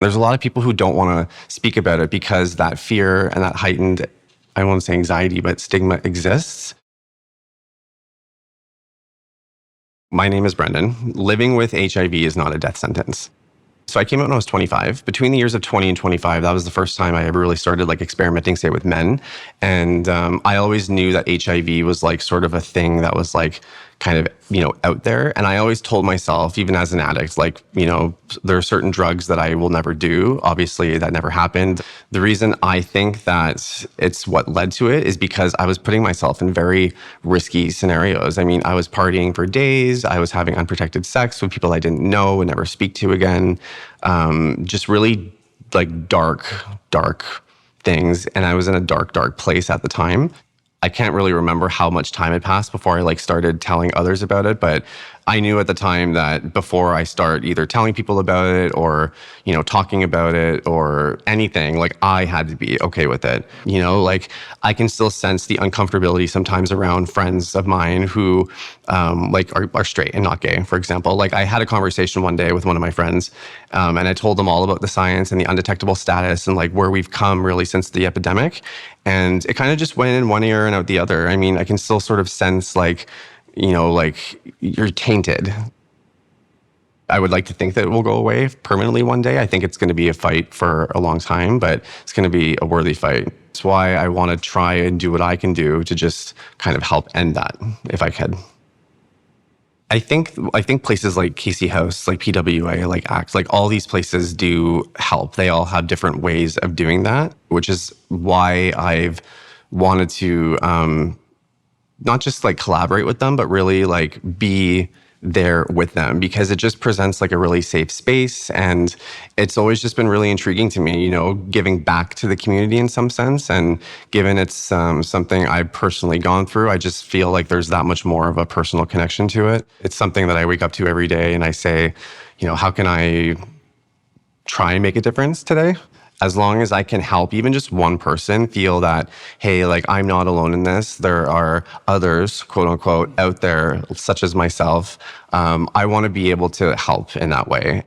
There's a lot of people who don't want to speak about it because that fear and that heightened, I won't say anxiety, but stigma exists. My name is Brenden. Living with HIV is not a death sentence. So I came out when I was 25. Between the years of 20 and 25, that was the first time I ever really started like experimenting, say, with men. And I always knew that HIV was like sort of a thing that was like kind of, out there. And I always told myself, even as an addict, like, there are certain drugs that I will never do. Obviously, that never happened. The reason I think that it's what led to it is because I was putting myself in very risky scenarios. I mean, I was partying for days. I was having unprotected sex with people I didn't know and never speak to again. Just really like dark things. And I was in a dark place at the time. I can't really remember how much time had passed before I started telling others about it, but I knew at the time that before I start either telling people about it or, talking about it or anything, I had to be okay with it. I can still sense the uncomfortability sometimes around friends of mine who are straight and not gay, for example. I had a conversation one day with one of my friends, and I told them all about the science and the undetectable status and where we've come really since the epidemic. And it kind of just went in one ear and out the other. I mean, I can still sort of sense you're tainted. I would like to think that it will go away permanently one day. I think it's going to be a fight for a long time, but it's going to be a worthy fight. That's why I want to try and do what I can do to just kind of help end that, if I could. I think places like Casey House, like PWA, like ACT, all these places do help. They all have different ways of doing that, which is why I've wanted to not just collaborate with them, but really be there with them, because it just presents a really safe space. And it's always just been really intriguing to me, giving back to the community in some sense. And given it's something I've personally gone through, I just feel like there's that much more of a personal connection to it. It's something that I wake up to every day and I say, how can I try and make a difference today? As long as I can help even just one person feel that, hey, I'm not alone in this. There are others, quote unquote, out there, such as myself. I want to be able to help in that way.